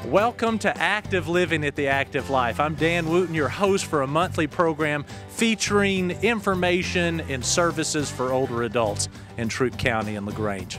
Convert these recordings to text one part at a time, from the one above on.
Welcome to Active Living at the Active Life. I'm Dan Wooten, your host for a monthly program featuring information and services for older adults in Troup County and LaGrange.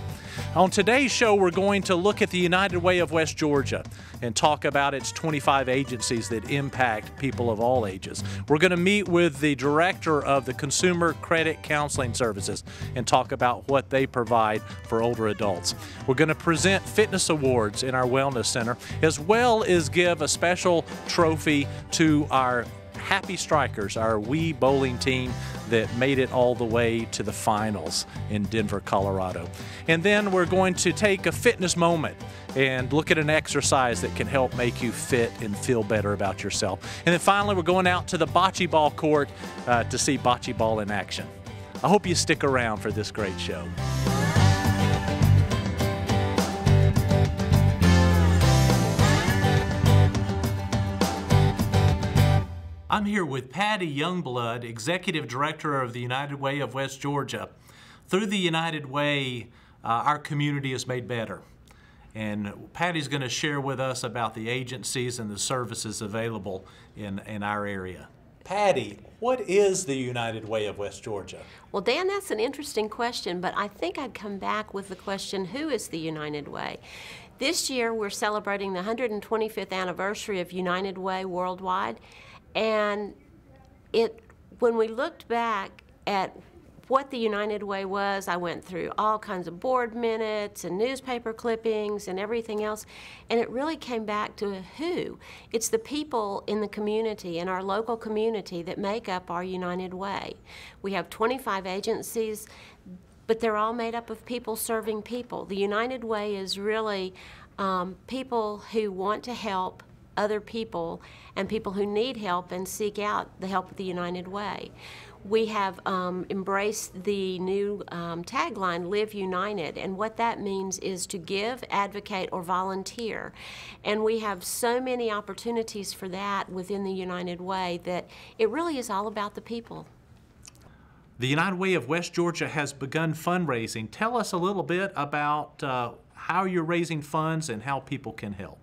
On today's show, we're going to look at the United Way of West Georgia and talk about its 25 agencies that impact people of all ages. We're going to meet with the director of the Consumer Credit Counseling Services and talk about what they provide for older adults. We're going to present fitness awards in our Wellness Center, as well as give a special trophy to our Happy Strikers, our Wii Bowling team that made it all the way to the finals in Denver, Colorado. And then we're going to take a fitness moment and look at an exercise that can help make you fit and feel better about yourself. And then finally, we're going out to the bocce ball court to see bocce ball in action. I hope you stick around for this great show. I'm here with Patty Youngblood, Executive Director of the United Way of West Georgia. Through the United Way, our community is made better. And Patty's going to share with us about the agencies and the services available in our area. Patty, what is the United Way of West Georgia? Well, Dan, that's an interesting question, but I think I'd come back with the question, who is the United Way? This year, we're celebrating the 125th anniversary of United Way worldwide. And when we looked back at what the United Way was, I went through all kinds of board minutes and newspaper clippings and everything else, and it really came back to who. It's the people in the community, in our local community, that make up our United Way. We have 25 agencies, but they're all made up of people serving people. The United Way is really people who want to help other people and people who need help and seek out the help of the United Way. We have embraced the new tagline, Live United, and what that means is to give, advocate, or volunteer. And we have so many opportunities for that within the United Way that it really is all about the people. The United Way of West Georgia has begun fundraising. Tell us a little bit about how you're raising funds and how people can help.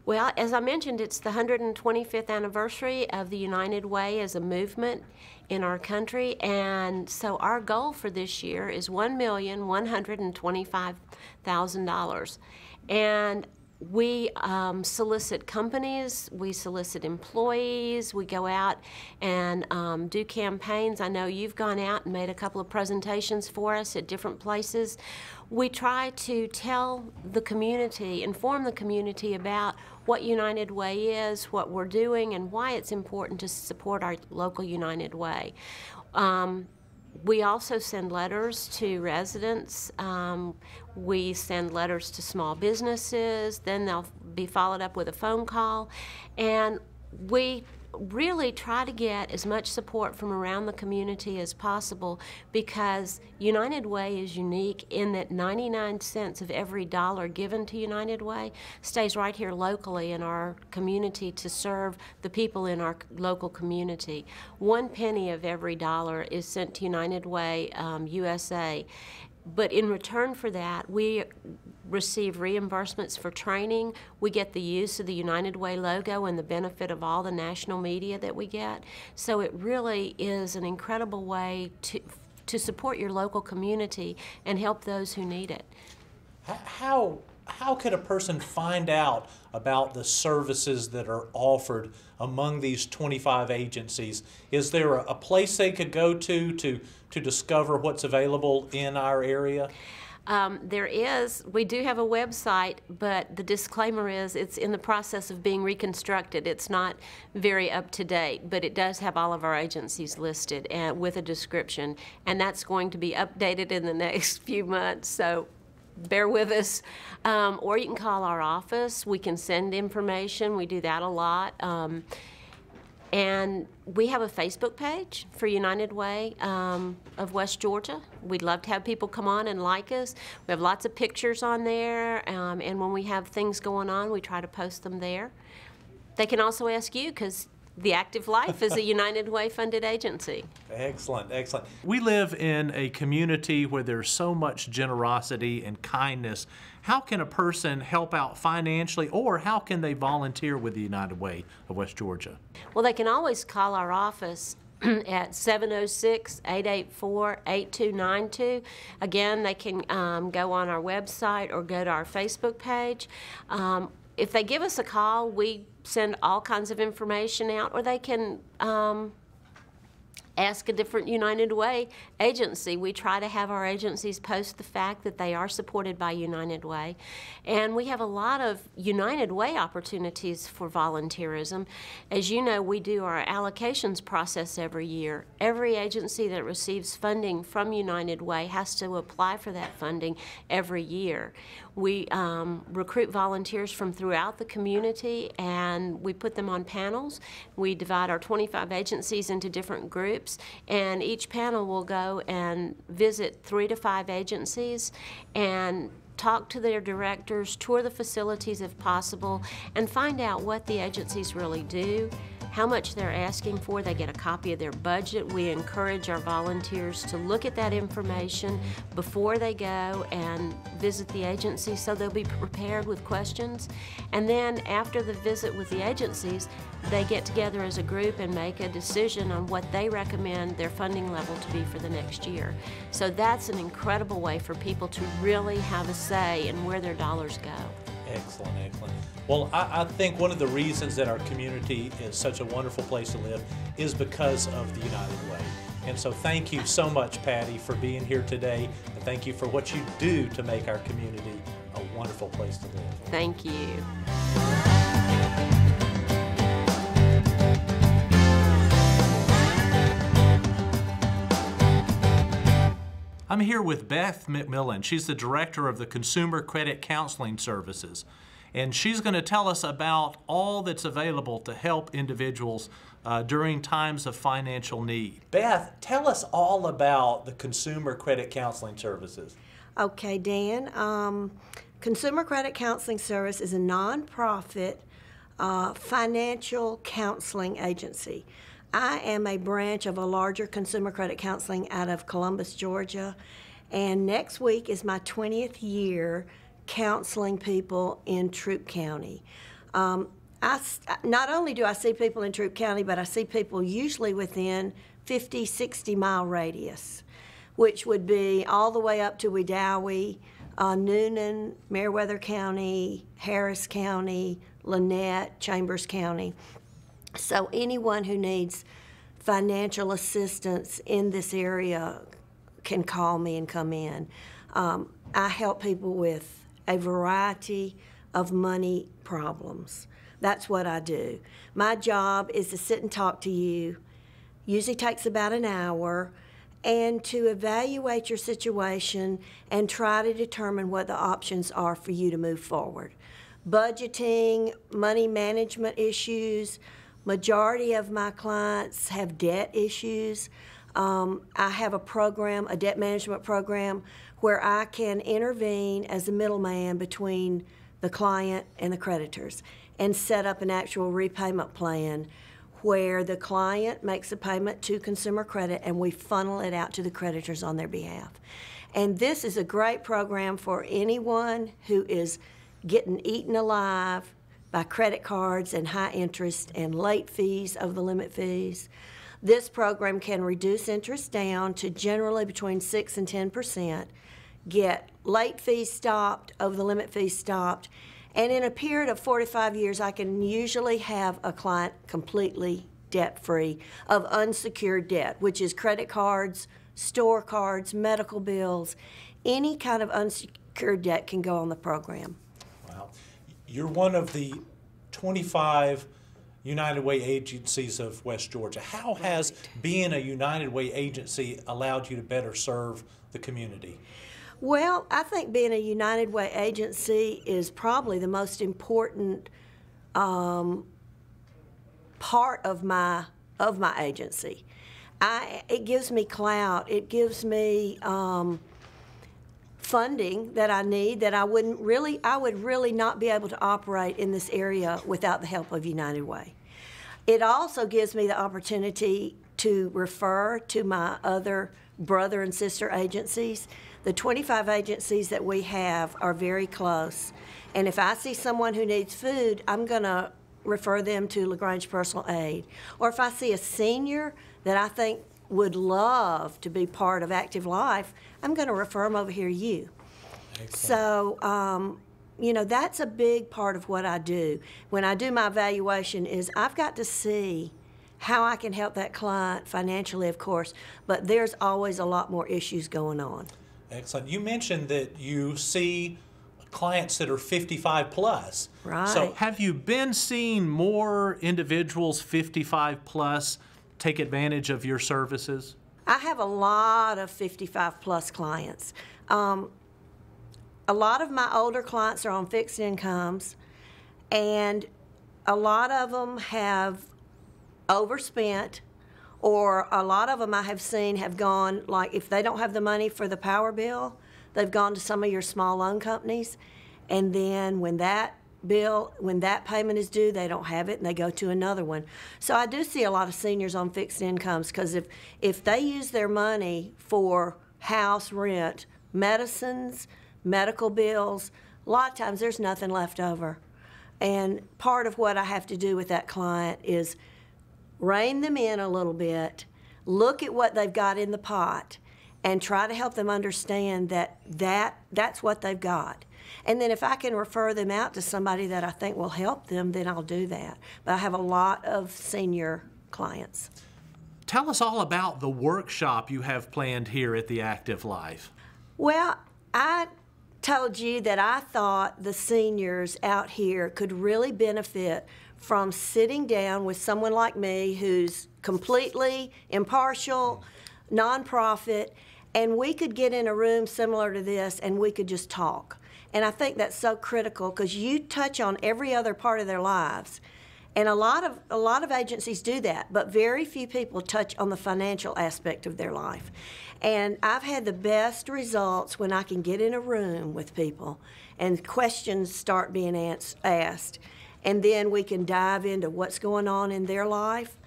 Well, as I mentioned, it's the 125th anniversary of the United Way as a movement in our country, and so our goal for this year is $1,125,000. And we solicit companies, we solicit employees, we go out and do campaigns. I know you've gone out and made a couple of presentations for us at different places. We try to tell the community, inform the community about what United Way is, what we're doing, and why it's important to support our local United Way. We also send letters to residents. We send letters to small businesses. Then they'll be followed up with a phone call. And we really try to get as much support from around the community as possible, because United Way is unique in that 99 cents of every dollar given to United Way stays right here locally in our community to serve the people in our local community. 1 penny of every dollar is sent to United Way USA. But in return for that, we receive reimbursements for training. We get the use of the United Way logo and the benefit of all the national media that we get. So it really is an incredible way to support your local community and help those who need it. How could a person find out about the services that are offered among these 25 agencies? Is there a place they could go to discover what's available in our area? There is. We do have a website, but the disclaimer is it's in the process of being reconstructed. It's not very up to date, but it does have all of our agencies listed and with a description, and that's going to be updated in the next few months, so bear with us. Or you can call our office. We can send information. We do that a lot. And we have a Facebook page for United Way of West Georgia. We'd love to have people come on and like us. We have lots of pictures on there, and when we have things going on, we try to post them there. They can also ask you, because The Active Life is a United Way funded agency. Excellent, excellent. We live in a community where there's so much generosity and kindness. How can a person help out financially, or how can they volunteer with the United Way of West Georgia? Well, they can always call our office at 706-884-8292. Again, they can go on our website or go to our Facebook page. If they give us a call, we send all kinds of information out, or they can ask a different United Way agency. We try to have our agencies post the fact that they are supported by United Way. And we have a lot of United Way opportunities for volunteerism. As you know, we do our allocations process every year. Every agency that receives funding from United Way has to apply for that funding every year. We recruit volunteers from throughout the community, and we put them on panels. We divide our 25 agencies into different groups, and each panel will go and visit 3 to 5 agencies and talk to their directors, tour the facilities if possible, and find out what the agencies really do, how much they're asking for. They get a copy of their budget. We encourage our volunteers to look at that information before they go and visit the agency, so they'll be prepared with questions. And then after the visit with the agencies, they get together as a group and make a decision on what they recommend their funding level to be for the next year. So that's an incredible way for people to really have a say in where their dollars go. Excellent, excellent. Well, I think one of the reasons that our community is such a wonderful place to live is because of the United Way. And so thank you so much, Patty, for being here today. And thank you for what you do to make our community a wonderful place to live. Thank you. I'm here with Beth McMillan. She's the director of the Consumer Credit Counseling Services. And she's going to tell us about all that's available to help individuals during times of financial need. Beth, tell us all about the Consumer Credit Counseling Services. Okay, Dan. Consumer Credit Counseling Service is a nonprofit financial counseling agency. I am a branch of a larger consumer credit counseling out of Columbus, Georgia, and next week is my 20th year counseling people in Troup County. Not only do I see people in Troup County, but I see people usually within 50, 60-mile radius, which would be all the way up to Wedowee, Noonan, Meriwether County, Harris County, Lynette, Chambers County. So anyone who needs financial assistance in this area can call me and come in. I help people with a variety of money problems. That's what I do. My job is to sit and talk to you, usually takes about an hour, and to evaluate your situation and try to determine what the options are for you to move forward. Budgeting, money management issues. Majority of my clients have debt issues. I have a program, a debt management program, where I can intervene as a middleman between the client and the creditors and set up an actual repayment plan where the client makes a payment to Consumer Credit and we funnel it out to the creditors on their behalf. And this is a great program for anyone who is getting eaten alive by credit cards and high interest and late fees of the limit fees. This program can reduce interest down to generally between 6 and 10%, get late fees stopped, over the limit fees stopped, and in a period of 4 to 5 years, I can usually have a client completely debt-free of unsecured debt, which is credit cards, store cards, medical bills. Any kind of unsecured debt can go on the program. You're one of the 25 United Way agencies of West Georgia. How has being a United Way agency allowed you to better serve the community? Well, I think being a United Way agency is probably the most important part of my agency. It gives me clout. It gives me funding that I need that I would really not be able to operate in this area without the help of United Way. It also gives me the opportunity to refer to my other brother and sister agencies. The 25 agencies that we have are very close. And if I see someone who needs food, I'm going to refer them to LaGrange Personal Aid. Or if I see a senior that I think would love to be part of Active Life, I'm going to refer them over here to you. Excellent. So, you know, that's a big part of what I do. When I do my evaluation is I've got to see how I can help that client financially, of course, but there's always a lot more issues going on. Excellent. You mentioned that you see clients that are 55 plus. Right. So have you been seeing more individuals 55 plus take advantage of your services? I have a lot of 55 plus clients. A lot of my older clients are on fixed incomes, and a lot of them have overspent, or a lot of them I have seen have gone, like if they don't have the money for the power bill, they've gone to some of your small loan companies, and then when that payment is due, they don't have it, and they go to another one. So I do see a lot of seniors on fixed incomes, because if they use their money for house rent, medicines, medical bills, a lot of times there's nothing left over. And part of what I have to do with that client is rein them in a little bit, look at what they've got in the pot, and try to help them understand that's what they've got. And then if I can refer them out to somebody that I think will help them, then I'll do that. But I have a lot of senior clients. Tell us all about the workshop you have planned here at the Active Life. Well, I told you that I thought the seniors out here could really benefit from sitting down with someone like me who's completely impartial, nonprofit, and we could get in a room similar to this and we could just talk. And I think that's so critical, because you touch on every other part of their lives. And a lot of agencies do that, but very few people touch on the financial aspect of their life. And I've had the best results when I can get in a room with people and questions start being asked. And then we can dive into what's going on in their life.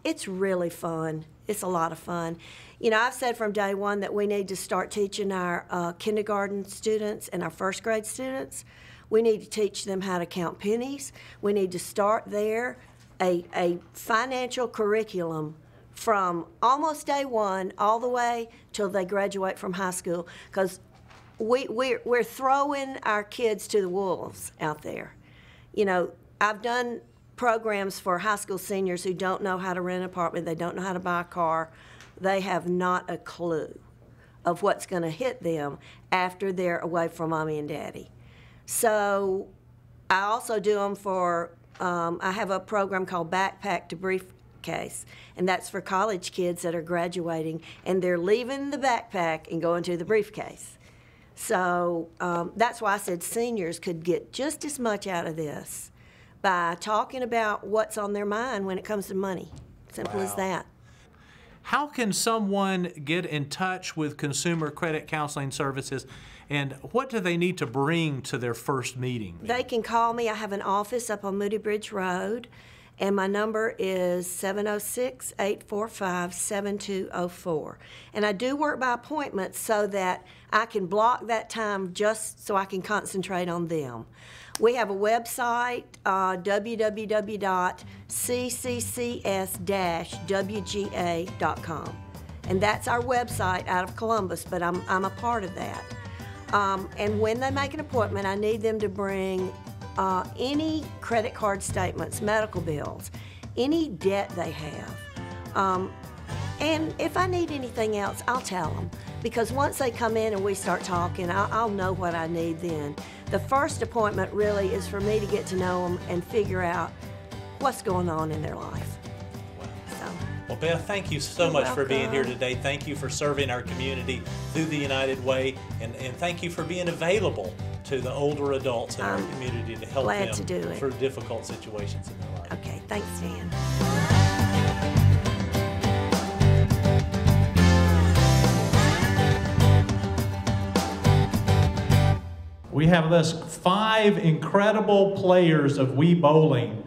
It's really fun. It's a lot of fun. You know, I've said from day one that we need to start teaching our kindergarten students and our first grade students. We need to teach them how to count pennies. We need to start there a financial curriculum from almost day one all the way till they graduate from high school, because we're throwing our kids to the wolves out there. You know, I've done programs for high school seniors who don't know how to rent an apartment, they don't know how to buy a car. They have not a clue of what's going to hit them after they're away from mommy and daddy. So I also do them for, I have a program called Backpack to Briefcase, and that's for college kids that are graduating, and they're leaving the backpack and going to the briefcase. So that's why I said seniors could get just as much out of this by talking about what's on their mind when it comes to money. Simple as that. How can someone get in touch with Consumer Credit Counseling Services, and what do they need to bring to their first meeting? They can call me. I have an office up on Moody Bridge Road, and my number is 706-845-7204. And I do work by appointment so that I can block that time just so I can concentrate on them. We have a website, www.cccs-wga.com. And that's our website out of Columbus, but I'm a part of that. And when they make an appointment, I need them to bring any credit card statements, medical bills, any debt they have. And if I need anything else, I'll tell them. Because once they come in and we start talking, I'll know what I need then. The first appointment really is for me to get to know them and figure out what's going on in their life. So. Well, Beth, thank you so much for being here today. Thank you for serving our community through the United Way, and thank you for being available to the older adults in our community to help them through difficult situations in their life. Okay, thanks, Dan. We have with us 5 incredible players of Wii Bowling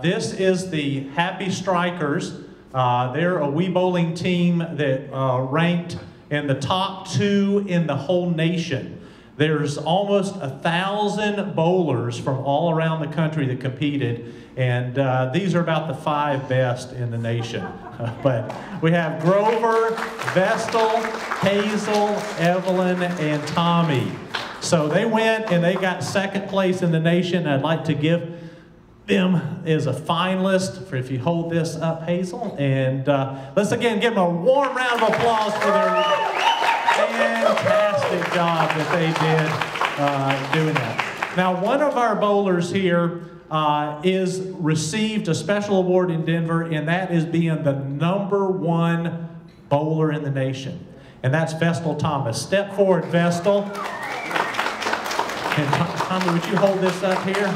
This is the Happy Strikers. They're a Wii Bowling team that ranked in the top 2 in the whole nation. There's almost 1,000 bowlers from all around the country that competed, and these are about the 5 best in the nation. But we have Grover, Vestal, Hazel, Evelyn, and Tommy. So they went and they got 2nd place in the nation. I'd like to give them as a finalist for, if you hold this up, Hazel. And let's again give them a warm round of applause for their fantastic job that they did doing that. Now, one of our bowlers here received a special award in Denver, and that is being the #1 bowler in the nation. And that's Vestal Thomas. Step forward, Vestal. And Tommy, would you hold this up here?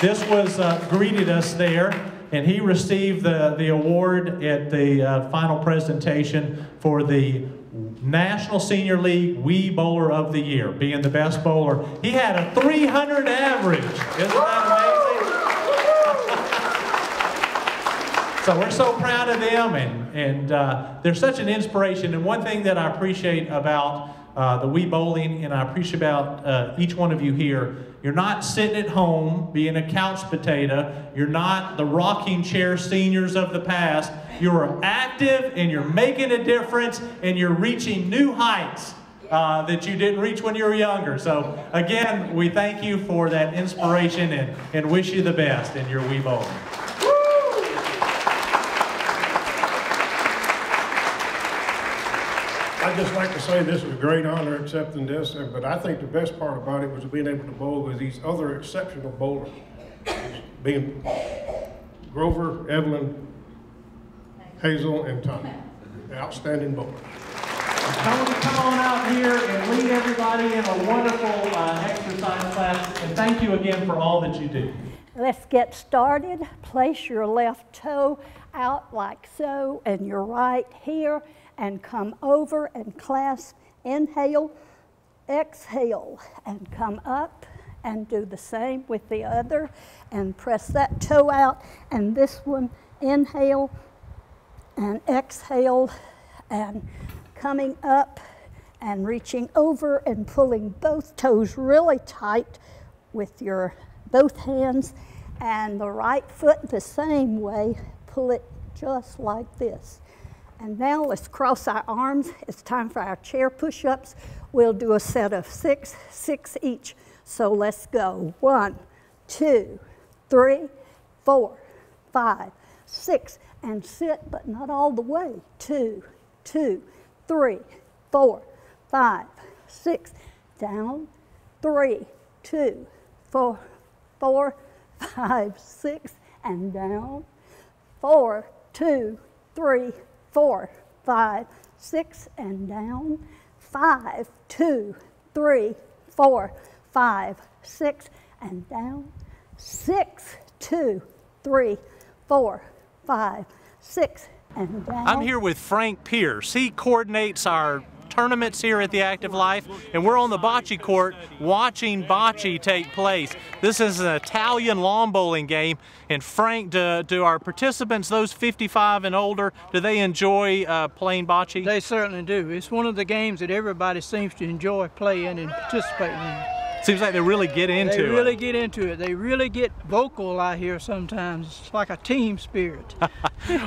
This was greeted us there, and he received the award at the final presentation for the National Senior League Wii Bowler of the Year, being the best bowler. He had a 300 average. Isn't that amazing? So we're so proud of them, and they're such an inspiration. And one thing that I appreciate about the Wii Bowling, and I appreciate about each one of you here, you're not sitting at home being a couch potato. You're not the rocking chair seniors of the past. You're active, and you're making a difference, and you're reaching new heights that you didn't reach when you were younger. So again, we thank you for that inspiration and wish you the best in your Wii Bowling. I'd just like to say this is a great honor accepting this, but I think the best part about it was being able to bowl with these other exceptional bowlers, being Grover, Evelyn, Hazel, and Tommy. Outstanding bowlers. Tony, come on out here and lead everybody in a wonderful exercise class, and thank you again for all that you do. Let's get started. Place your left toe out like so, and your right here, and come over and clasp. Inhale, exhale, and come up, and do the same with the other, and press that toe out, and this one, inhale, and exhale, and coming up, and reaching over, and pulling both toes really tight with your both hands, and the right foot the same way, pull it just like this. And now let's cross our arms. It's time for our chair push-ups. We'll do a set of 6 each. So let's go. 1, 2, 3, 4, 5, 6, and sit, but not all the way. 2, 2, 3, 4, 5, 6, down, 3, 2, 4, 4, 5, 6, and down, 4, 2, 3, 4, 5, 6, and down, 5, 2, 3, 4, 5, 6, and down, 6, 2, 3, 4, 5, 6, and down. I'm here with Frank Pierce. He coordinates our tournaments here at the Active Life, and we're on the bocce court watching bocce take place. This is an Italian lawn bowling game, and Frank, do our participants, those 55 and older, do they enjoy playing bocce? They certainly do. It's one of the games that everybody seems to enjoy playing and participating in. Seems like they really get into it. They really get into it. They really get vocal out here sometimes. It's like a team spirit.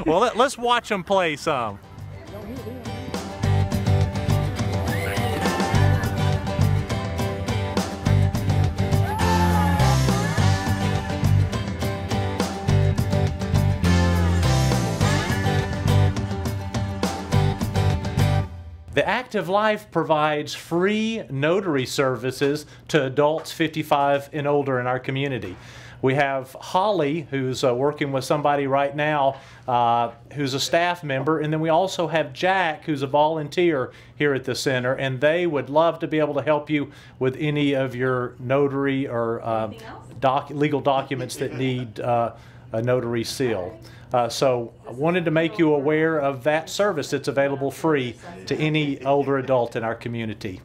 Well, let's watch them play some. The Active Life provides free notary services to adults 55 and older in our community. We have Holly, who's working with somebody right now, who's a staff member, and then we also have Jack, who's a volunteer here at the center, and they would love to be able to help you with any of your notary or legal documents that need a notary seal. So I wanted to make you aware of that service that's available free to any older adult in our community.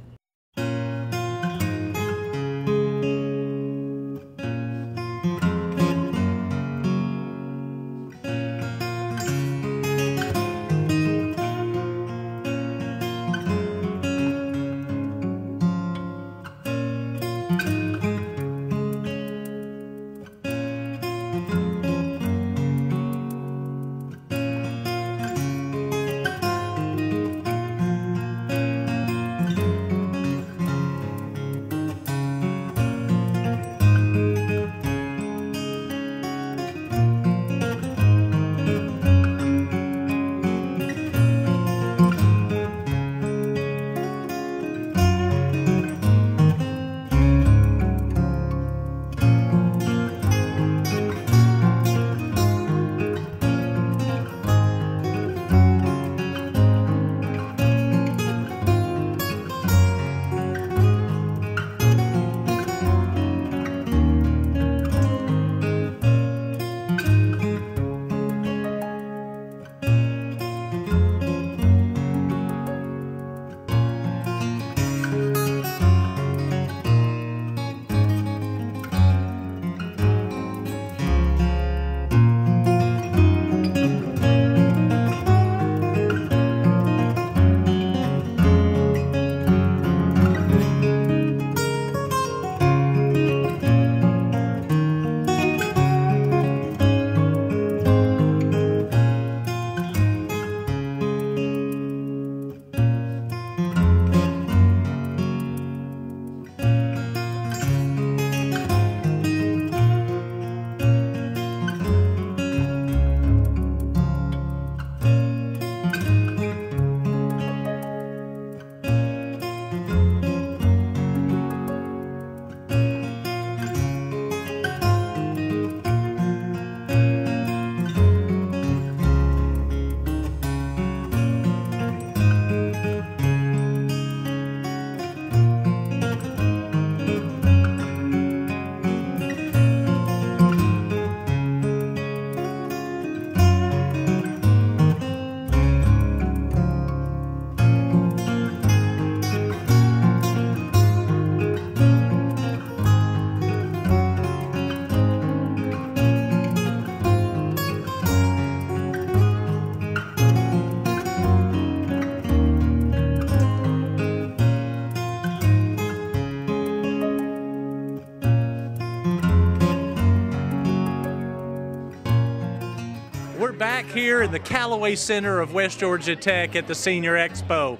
back here in the Callaway Center of West Georgia Tech at the Senior Expo.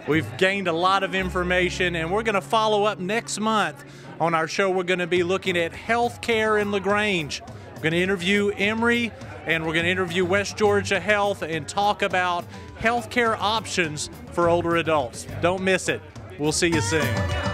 We've gained a lot of information, and we're going to follow up next month. On our show, we're going to be looking at healthcare in LaGrange. We're going to interview Emory, and we're going to interview West Georgia Health and talk about healthcare options for older adults. Don't miss it. We'll see you soon.